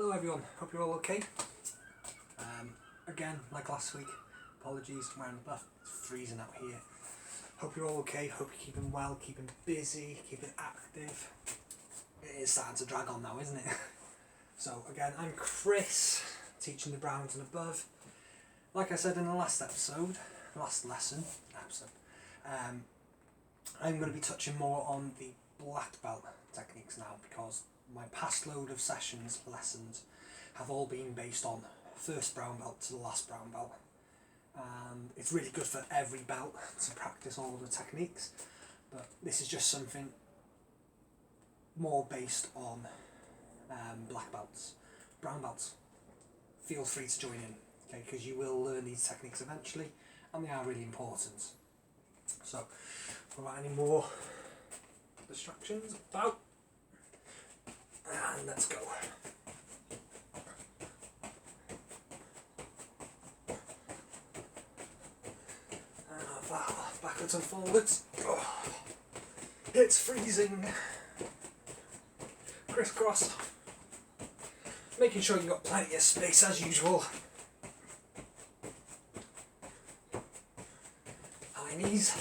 Hello everyone, hope you're all okay. Again, like last week, apologies, I'm wearing the buff, it's freezing out here. Hope you're all okay, hope you're keeping well, keeping busy, keeping active. It is starting to drag on now, isn't it? So again, I'm Chris, teaching the Browns and above. Like I said in the last lesson, I'm going to be touching more on the black belt techniques now, because my past load of lessons have all been based on first brown belt to the last brown belt. It's really good for every belt to practice all of the techniques, but this is just something more based on black belts. Brown belts, feel free to join in, okay, because you will learn these techniques eventually and they are really important. So, without any more distractions about, and let's go. Backwards and forwards. Oh, it's freezing. Crisscross. Making sure you've got plenty of space as usual. High knees.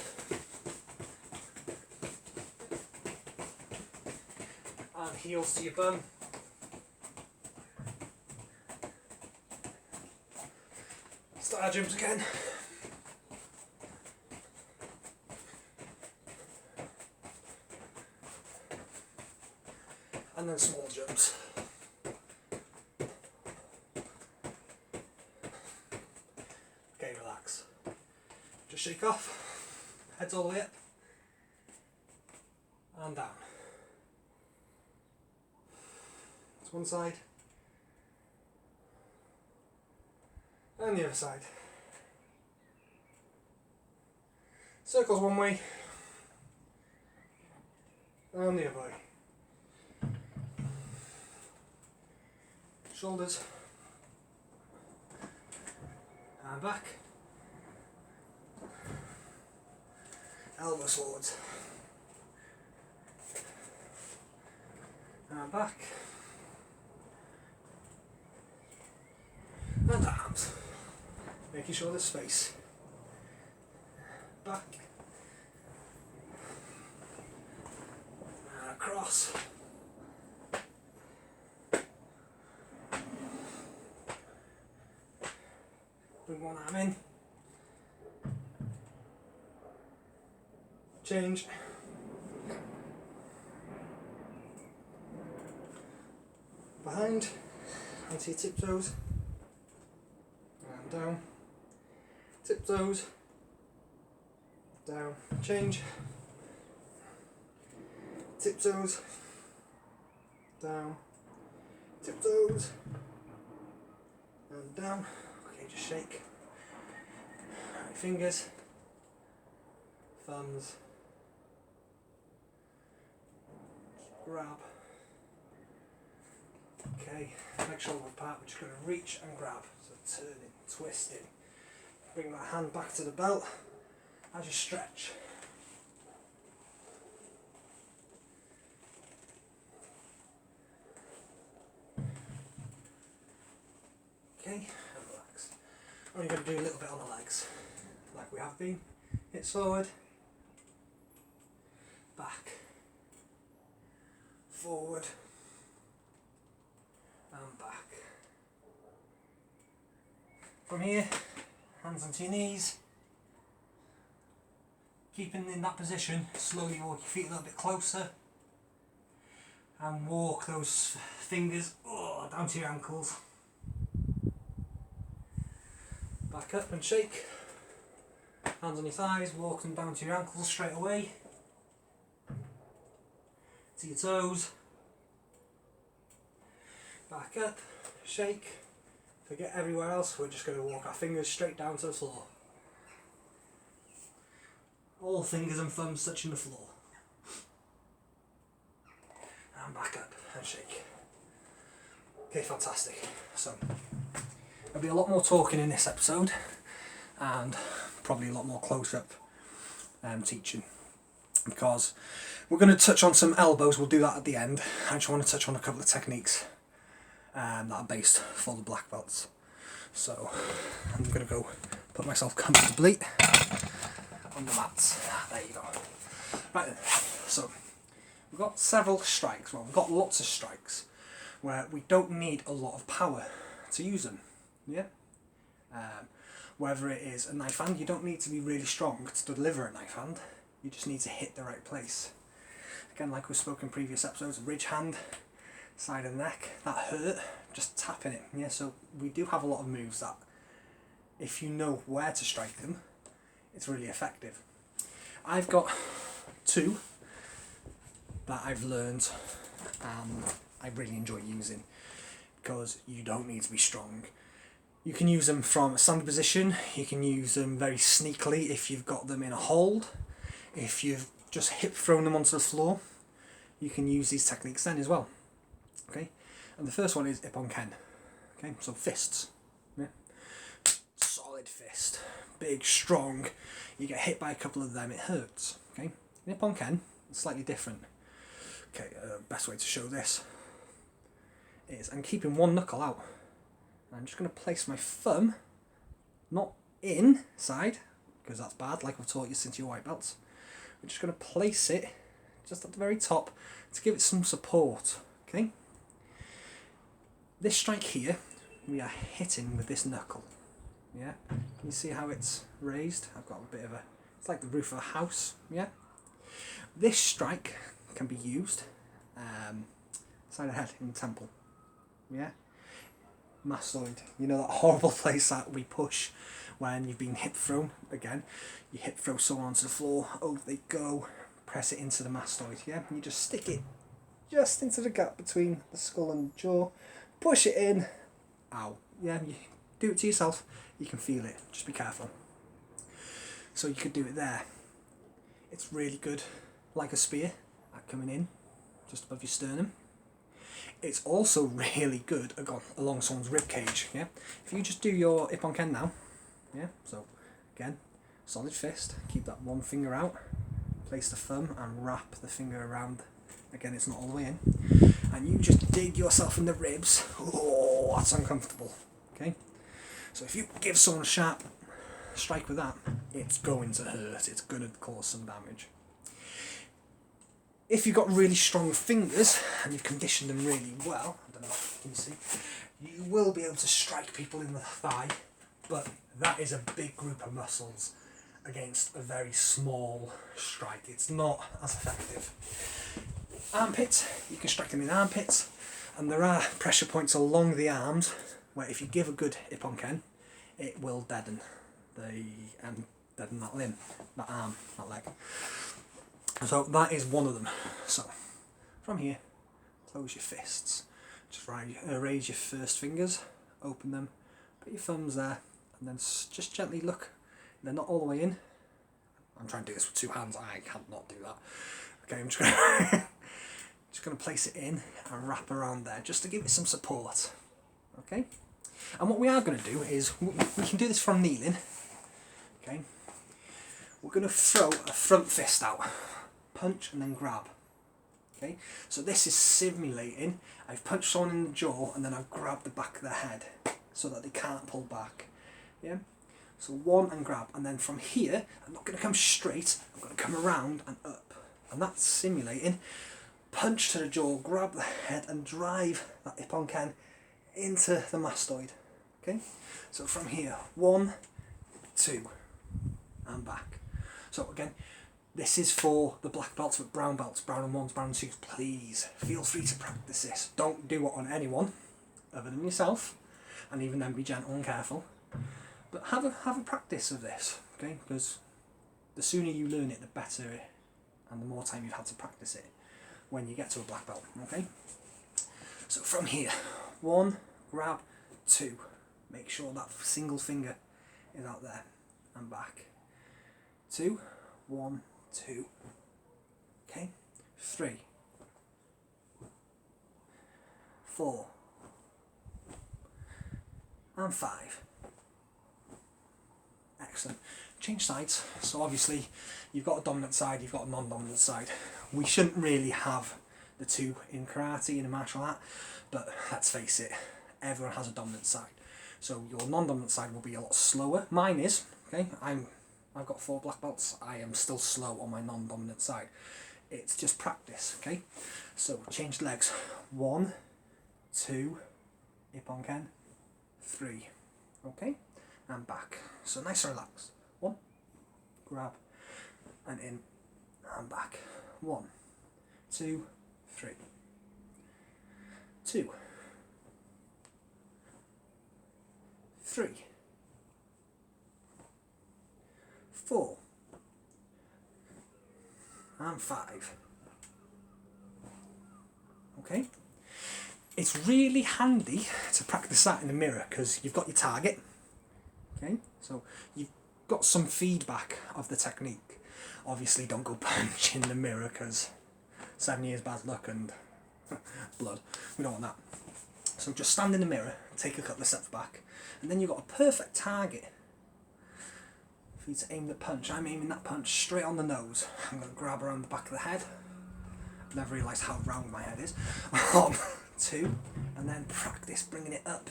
And heels to your bum. Star jumps again. And then small jumps. Okay, relax. Just shake off. Head's all the way up. And down. That's one side. And the other side. Circles one way. And the other way. Shoulders and back, elbows forwards and back, and arms, making sure there's space, back and across. Bring one arm in, change, behind, onto your tiptoes, and down, tiptoes, down, change, tiptoes, down, tiptoes, and down. Okay, just shake. Right, fingers, thumbs, grab. Okay, make shoulder apart, we're just going to reach and grab. So turning, twisting. Bring that hand back to the belt as you stretch. Okay. Only going to do a little bit on the legs, like we have been. Hips forward, back, forward, and back. From here, hands onto your knees. Keeping in that position, slowly walk your feet a little bit closer. And walk those fingers down to your ankles. Back up and shake. Hands on your thighs, walk them down to your ankles straight away. To your toes. Back up, shake. Forget everywhere else, we're just going to walk our fingers straight down to the floor. All fingers and thumbs touching the floor. And back up and shake. Okay, fantastic. So, there'll be a lot more talking in this episode and probably a lot more close-up teaching, because we're going to touch on some elbows. We'll do that at the end. I just want to touch on a couple of techniques that are based for the black belts. So I'm going to go put myself comfortably on the mats. There you go. Right then, so we've got several strikes, well we've got lots of strikes where we don't need a lot of power to use them, yeah? Whether it is a knife hand, you don't need to be really strong to deliver a knife hand, you just need to hit the right place. Again, like we've spoken in previous episodes, ridge hand, side of the neck, that hurt, just tapping it, yeah? So we do have a lot of moves that, if you know where to strike them, it's really effective. I've got two that I've learned and I really enjoy using because you don't need to be strong. You can use them from a standing position, you can use them very sneakily if you've got them in a hold, if you've just hip thrown them onto the floor, you can use these techniques then as well. Okay, and the first one is Ippon Ken. Okay, so fists. Yeah, solid fist, big, strong. You get hit by a couple of them, it hurts. Okay, Ippon Ken is slightly different. Okay, best way to show this is I'm keeping one knuckle out. I'm just going to place my thumb, not inside, because that's bad, like I've taught you since your white belts. We're just going to place it just at the very top to give it some support. Okay. This strike here, we are hitting with this knuckle. Yeah. Can you see how it's raised? I've got a bit of a, it's like the roof of a house. Yeah. This strike can be used side of the head in the temple. Yeah. Mastoid, you know that horrible place that we push when you've been hip thrown. Again, you hip throw someone onto the floor, over they go, press it into the mastoid, yeah? You just stick it just into the gap between the skull and the jaw, push it in, ow, yeah, you do it to yourself, you can feel it, just be careful. So you could do it there. It's really good, like a spear, at coming in, just above your sternum. It's also really good along someone's rib cage. Yeah, if you just do your Ippon Ken now, yeah. So again, solid fist. Keep that one finger out. Place the thumb and wrap the finger around. Again, it's not all the way in, and you just dig yourself in the ribs. Oh, that's uncomfortable. Okay, so if you give someone a sharp strike with that, it's going to hurt. It's going to cause some damage. If you've got really strong fingers and you've conditioned them really well, I don't know if you can see, you will be able to strike people in the thigh, but that is a big group of muscles against a very small strike. It's not as effective. Armpits, you can strike them in armpits, and there are pressure points along the arms where if you give a good Ippon Ken, it will deaden deaden that limb, that arm, that leg. So that is one of them. So from here, close your fists. Just raise your first fingers, open them, put your thumbs there, and then just gently look. They're not all the way in. I'm trying to do this with two hands. I can't not do that. Okay, I'm just going to place it in and wrap around there just to give it some support. Okay. And what we are going to do is we can do this from kneeling. Okay. We're going to throw a front fist out. Punch and then grab. Okay, so this is simulating I've punched someone in the jaw and then I've grabbed the back of their head so that they can't pull back. Yeah, so one and grab, and then from here I'm not going to come straight, I'm going to come around and up, and that's simulating punch to the jaw, grab the head and drive that Ippon Ken into the mastoid. Okay, so from here 1, 2 and back. So again, this is for the black belts, but brown belts, brown and ones, brown and twos, please feel free to practice this. Don't do it on anyone other than yourself, and even then be gentle and careful. But have a practice of this, okay? Because the sooner you learn it, the better, and the more time you've had to practice it when you get to a black belt, okay? So from here, 1, grab, 2, make sure that single finger is out there and back. 2, 1, 2, okay, 3, 4 and 5. Excellent. Change sides. So obviously you've got a dominant side, you've got a non-dominant side. We shouldn't really have the two in karate, in a martial art, but let's face it, everyone has a dominant side. So your non-dominant side will be a lot slower. Mine is, okay, I've got 4 black belts, I am still slow on my non-dominant side. It's just practice, okay? So change legs, 1, 2, ippon ken, 3, okay? And back. So nice and relaxed. 1, grab, and in, and back. 1, 2, 3. 2, 3, 4, and 5. Okay? It's really handy to practice that in the mirror because you've got your target. Okay? So you've got some feedback of the technique. Obviously don't go punch in the mirror because 7 years bad luck and blood. We don't want that. So just stand in the mirror, take a couple of steps back, and then you've got a perfect target for you to aim the punch. I'm aiming that punch straight on the nose. I'm going to grab around the back of the head. I've never realised how round my head is. 1, 2, and then practice bringing it up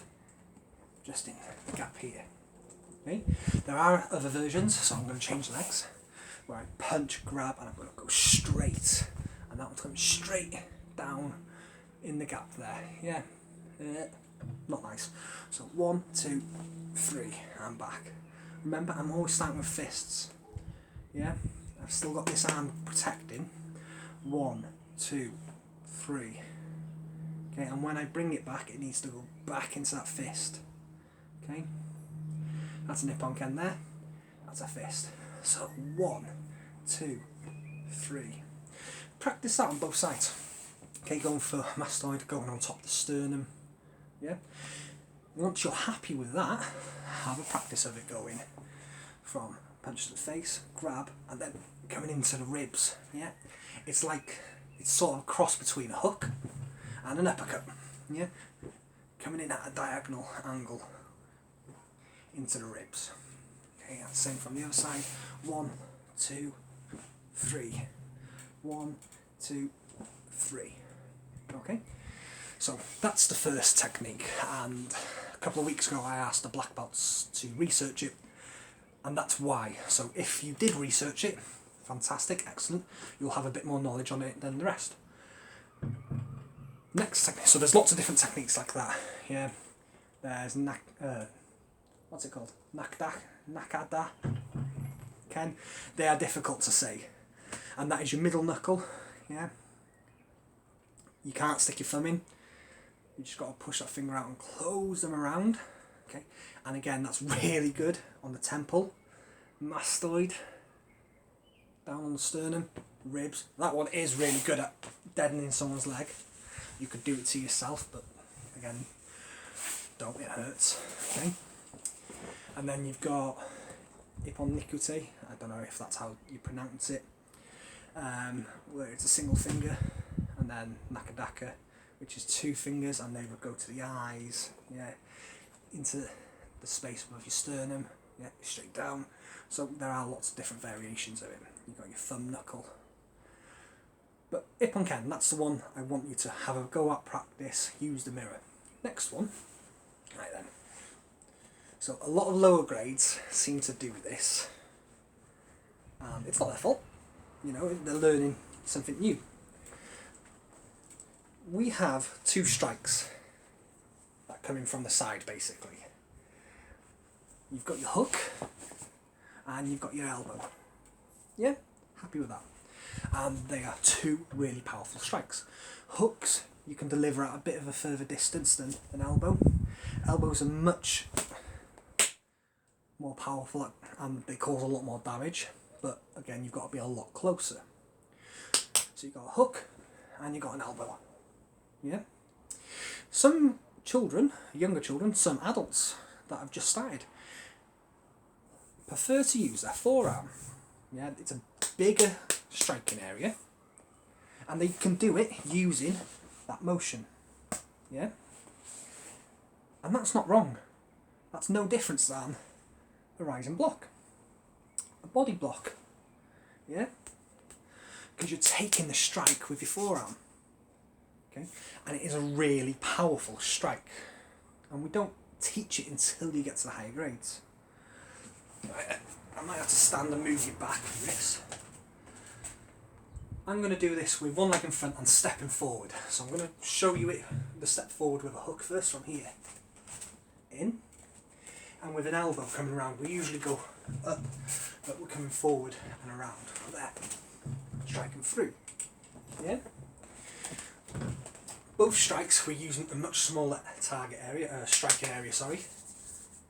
just in the gap here. Okay? There are other versions, so I'm going to change legs, where I punch, grab, and I'm going to go straight, and that one's coming straight down in the gap there. Yeah, not nice. So 1, 2, 3, and back. Remember, I'm always starting with fists. Yeah, I've still got this arm protecting. 1, 2, 3. Okay, and when I bring it back, it needs to go back into that fist. Okay, that's an ippon ken there. That's a fist. So 1, 2, 3. Practice that on both sides. Okay, going for mastoid, going on top of the sternum. Yeah. Once you're happy with that, have a practice of it going from punch to the face, grab, and then coming into the ribs. Yeah. It's like, it's sort of a cross between a hook and an uppercut. Yeah. Coming in at a diagonal angle into the ribs. Okay, and same from the other side. 1, 2, 3. 1, 2, 3. Okay, so that's the first technique, and a couple of weeks ago I asked the black belts to research it, and that's why. So if you did research it, fantastic, excellent, you'll have a bit more knowledge on it than the rest. Next technique, so there's lots of different techniques like that. Yeah, there's what's it called? Nakada ken. They are difficult to say, and that is your middle knuckle. Yeah. You can't stick your thumb in. You just got to push that finger out and close them around. Okay, and again, that's really good on the temple, mastoid, down on the sternum, ribs. That one is really good at deadening someone's leg. You could do it to yourself, but again, don't, it hurts. Okay, and then you've got ippon nikute. I don't know if that's how you pronounce it. Where it's a single finger. And then nakadaka, which is 2 fingers, and they would go to the eyes, yeah, into the space above your sternum, yeah, straight down. So there are lots of different variations of it. You've got your thumb knuckle. But ippon ken, that's the one I want you to have a go at, practice, use the mirror. Next one, right then. So a lot of lower grades seem to do this. It's not their fault, you know, they're learning something new. We have 2 strikes that come in from the side, basically. You've got your hook and you've got your elbow. Yeah, happy with that. And they are 2 really powerful strikes. Hooks you can deliver at a bit of a further distance than an elbow. Elbows are much more powerful and they cause a lot more damage, but again, you've got to be a lot closer. So you've got a hook and you've got an elbow. Yeah. Some children, younger children, some adults that have just started, prefer to use their forearm. Yeah, it's a bigger striking area, and they can do it using that motion. Yeah, and that's not wrong. That's no different than a rising block, a body block. Yeah, because you're taking the strike with your forearm. Okay, and it is a really powerful strike, and we don't teach it until you get to the higher grades. I might have to stand and move you back for this. I'm going to do this with one leg in front and stepping forward. So I'm going to show you it, the step forward with a hook first from here. In. And with an elbow coming around. We usually go up, but we're coming forward and around. There. Striking through. Yeah? Both strikes we're using a much smaller target area, striking area, sorry.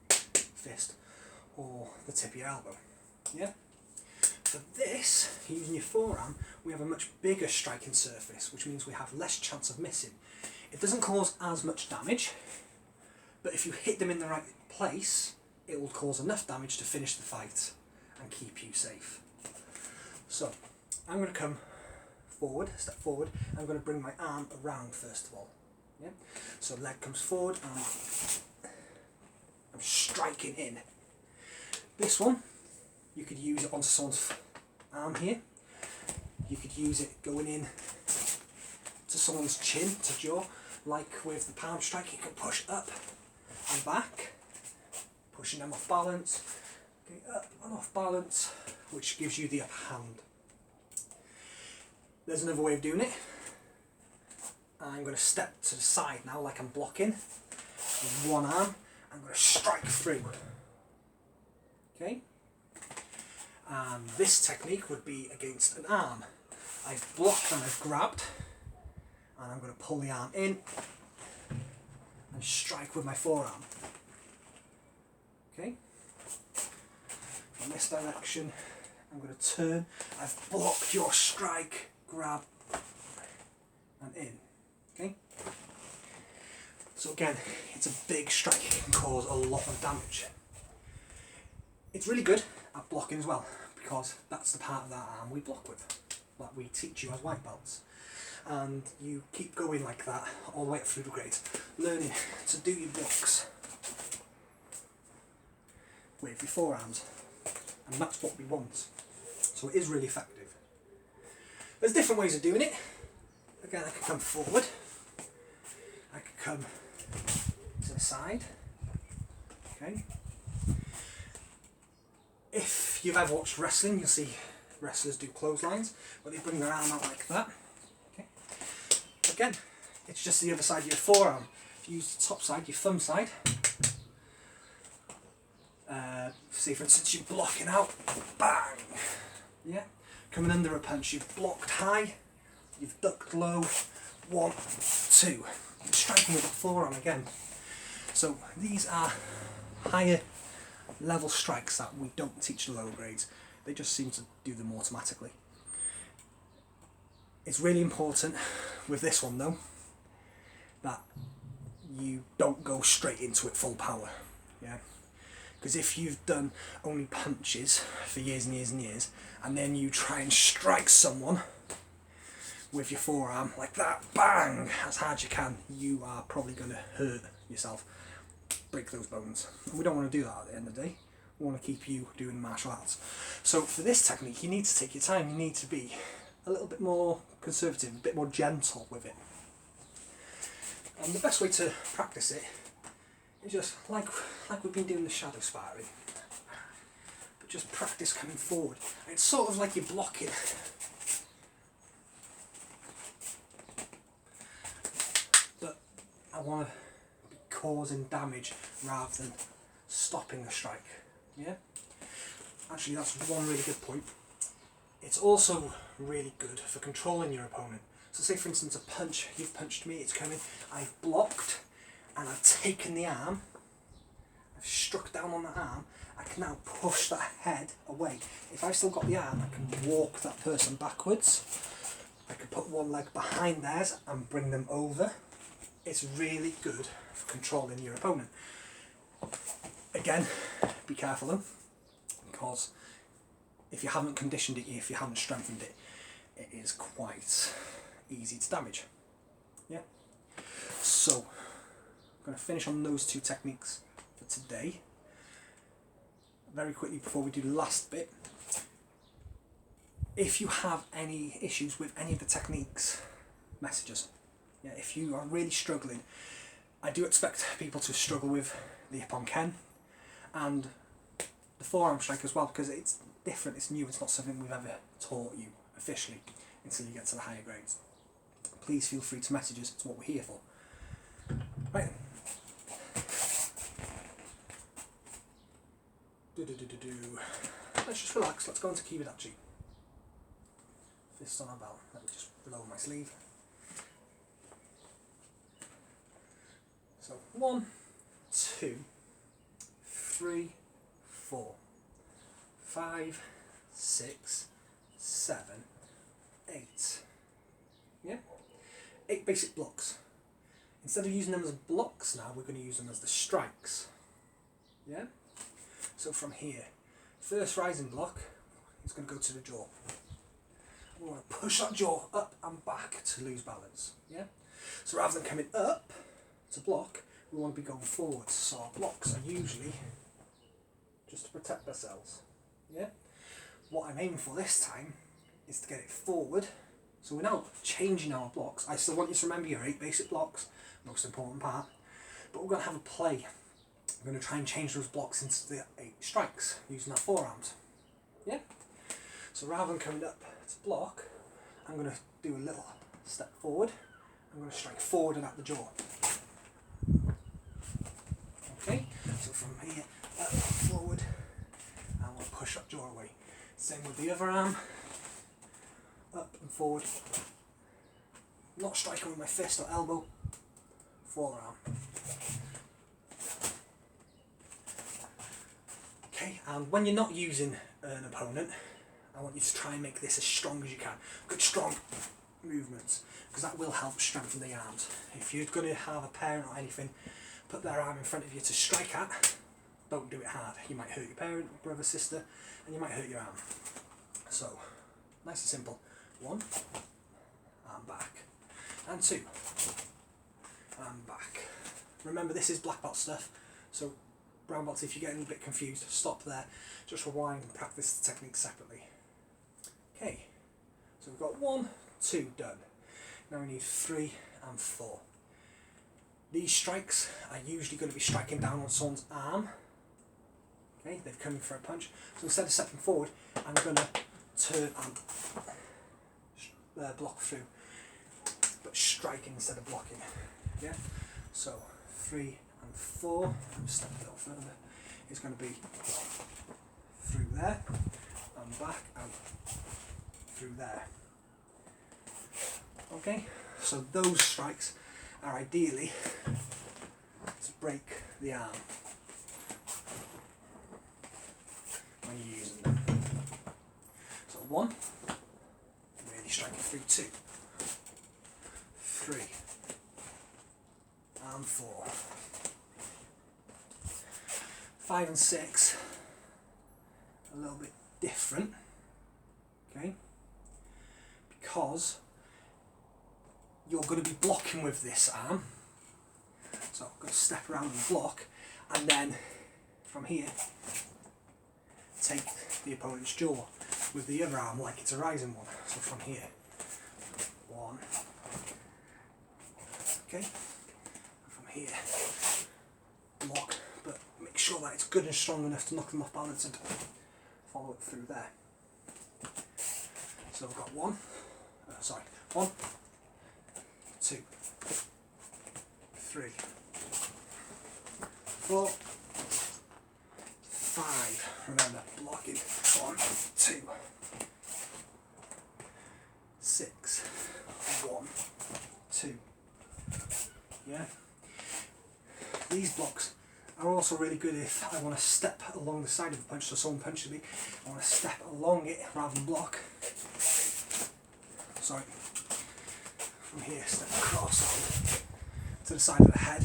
Fist. Or the tip of your elbow. Yeah? For this, using your forearm, we have a much bigger striking surface, which means we have less chance of missing. It doesn't cause as much damage, but if you hit them in the right place, it will cause enough damage to finish the fight and keep you safe. So, I'm going to come forward, step forward, I'm going to bring my arm around first of all. Yeah? So leg comes forward and I'm striking in. This one, you could use it onto someone's arm here. You could use it going in to someone's chin, to jaw, like with the palm strike. You can push up and back, pushing them off balance, okay, up and off balance, which gives you the upper hand. There's another way of doing it. I'm going to step to the side now, like I'm blocking. With one arm, I'm going to strike through. Okay? And this technique would be against an arm. I've blocked and I've grabbed, and I'm going to pull the arm in and strike with my forearm. Okay? In this direction, I'm going to turn. I've blocked your strike, grab, and in. Okay? So again, it's a big strike. It can cause a lot of damage. It's really good at blocking as well, because that's the part of that arm we block with, that we teach you as white belts. And you keep going like that all the way up through the grades, learning to do your blocks with your forearms, and that's what we want. So it is really effective. There's different ways of doing it. Again, I could come forward, I could come to the side, okay. If you've ever watched wrestling, you'll see wrestlers do clotheslines, where they bring their arm out like that. Okay. Again, it's just the other side of your forearm. If you use the top side, your thumb side, say for instance you're blocking out, bang! Yeah, coming under a punch, you've blocked high, you've ducked low, 1, 2. You're striking with the forearm again. So these are higher level strikes that we don't teach the lower grades. They just seem to do them automatically. It's really important with this one though that you don't go straight into it full power. Yeah, because if you've done only punches for years and years and years, and then you try and strike someone with your forearm like that, bang, as hard as you can, you are probably going to hurt yourself, break those bones. And we don't want to do that at the end of the day. We want to keep you doing martial arts. So for this technique, you need to take your time. You need to be a little bit more conservative, a bit more gentle with it. And the best way to practice it is just like we've been doing the shadow sparring, but just practice coming forward. And it's sort of like you're blocking, but I want to be causing damage rather than stopping the strike. Yeah? Actually, that's one really good point. It's also really good for controlling your opponent. So say for instance a punch, you've punched me, it's coming, I've blocked and I've taken the arm, I've struck down on the arm, I can now push that head away. If I've still got the arm, I can walk that person backwards, I can put one leg behind theirs and bring them over. It's really good for controlling your opponent. Again, be careful though, because if you haven't conditioned it, if you haven't strengthened it, it is quite easy to damage. Yeah. So, I'm going to finish on those two techniques for today. Very quickly before we do the last bit, if you have any issues with any of the techniques, message us. Yeah, if you are really struggling, I do expect people to struggle with the hip on Ken and the forearm strike as well, because it's different, it's new, it's not something we've ever taught you officially until you get to the higher grades. Please feel free to message us, it's what we're here for. Right. Let's just relax, let's go into Kibidachi. Fist on our belt, let me just lower my sleeve. So 1, 2, 3, 4, 5, 6, 7, 8. Yeah? 8 basic blocks. Instead of using them as blocks now, we're going to use them as the strikes. Yeah? So from here, first rising block is going to go to the jaw. We want to push that jaw up and back to lose balance. Yeah? So rather than coming up to block, we want to be going forwards. So our blocks are usually just to protect ourselves. Yeah? What I'm aiming for this time is to get it forward. So we're now changing our blocks. I still want you to remember your 8 basic blocks, most important part. But we're going to have a play. We're going to try and change those blocks into the 8 strikes using our forearms. Yeah? So rather than coming up to block, I'm going to do a little step forward. I'm going to strike forward and at the jaw. Okay? So from here, up and forward, and we'll push that jaw away. Same with the other arm. Up and forward. Not striking with my fist or elbow. Forearm. Okay, and when you're not using an opponent, I want you to try and make this as strong as you can. Good strong movements, because that will help strengthen the arms. If you're going to have a parent or anything put their arm in front of you to strike at, don't do it hard. You might hurt your parent, brother, sister, and you might hurt your arm. So, nice and simple. 1, and back. And 2, and back. Remember, this is black belt stuff, so brown belts, if you're getting a bit confused, stop there. Just rewind and practice the technique separately. Okay, so we've got 1, 2 done. Now we need 3 and 4. These strikes are usually going to be striking down on someone's arm. Okay, they've come in for a punch. So instead of stepping forward, I'm going to turn and block through, but striking instead of blocking. Yeah. So 3 and 4. I'm step a little further. It's going to be through there and back and through there. Okay. So those strikes are ideally to break the arm when you're using them. So 1, really striking through, 2, 3, and 4. 5 and 6, a little bit different, okay, because you're going to be blocking with this arm. So I'm going to step around and block, and then from here take the opponent's jaw with the other arm like it's a rising one. So from here, 1, okay, and from here block, but make sure that it's good and strong enough to knock them off balance and follow it through there. So we've got 1, 2, 3, 4, 5. Remember, blocking. 1, 2, 6, 1, 2. Yeah. These blocks are also really good if I want to step along the side of the punch. So someone punches me, I want to step along it rather than block. Sorry. From here, step across to the side of the head.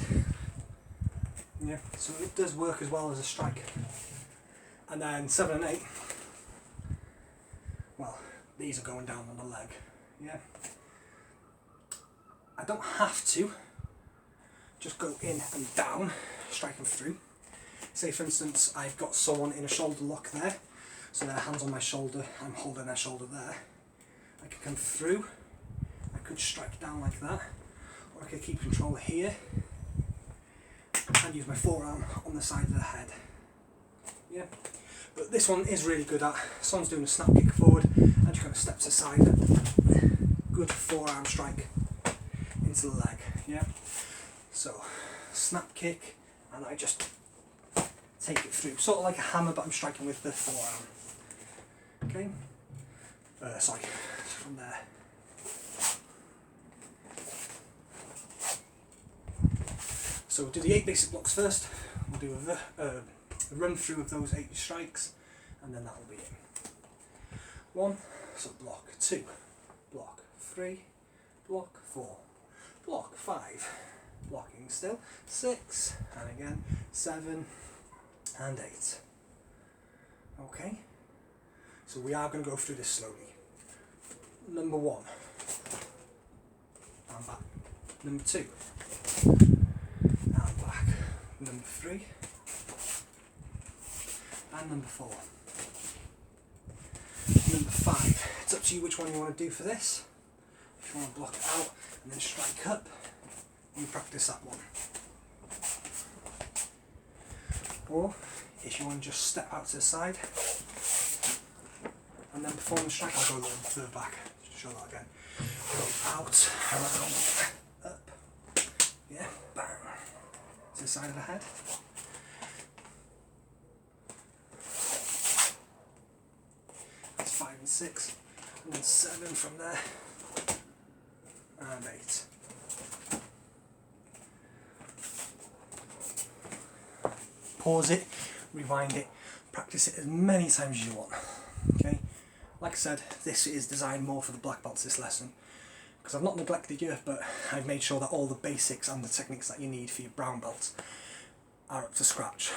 Yeah, so it does work as well as a strike. And then 7 and 8, well, these are going down on the leg. Yeah. I don't have to just go in and down, strike them through. Say for instance, I've got someone in a shoulder lock there, so their hand's on my shoulder, I'm holding their shoulder there. I can come through, I could strike down like that, Okay, keep control here and use my forearm on the side of the head. Yeah, but this one is really good at, someone's doing a snap kick forward and just kind of steps aside. Good forearm strike into the leg. Yeah, so snap kick and I just take it through, sort of like a hammer, but I'm striking with the forearm. Okay, sorry, from there. So we'll do the 8 basic blocks first. We'll do a run through of those 8 strikes, and then that will be it. 1, so block 2, block 3, block 4, block 5, blocking still, 6, and again 7 and 8. Okay, so we are going to go through this slowly. Number 1, and back. Number 2, and back. Number 3, and number 4. Number 5, it's up to you which one you want to do for this. If you want to block it out and then strike up, you practice that one. Or if you want to just step out to the side and then perform the strike, I'll go a little further back to show that again. Go out, around, up, yeah, bang, to the side of the head. That's 5 and 6, and then 7 from there, and 8. Pause it, rewind it, practice it as many times as you want. Okay, like I said, this is designed more for the black belts, this lesson, because I've not neglected you, but I've made sure that all the basics and the techniques that you need for your brown belts are up to scratch.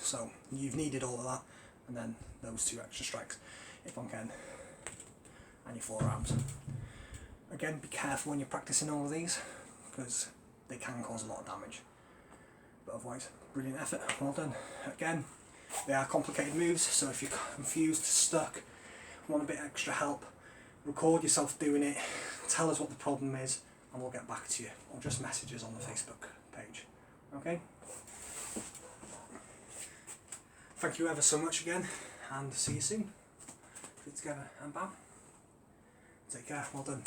So you've needed all of that, and then those 2 extra strikes, if one can, and your forearms. Again, be careful when you're practicing all of these, because they can cause a lot of damage. But otherwise, brilliant effort, well done. Again, they are complicated moves, so if you're confused, stuck, want a bit extra help, record yourself doing it, tell us what the problem is, and we'll get back to you, or just messages on the Facebook page. Okay? Thank you ever so much again, and see you soon. Feet together and bow. Take care, well done.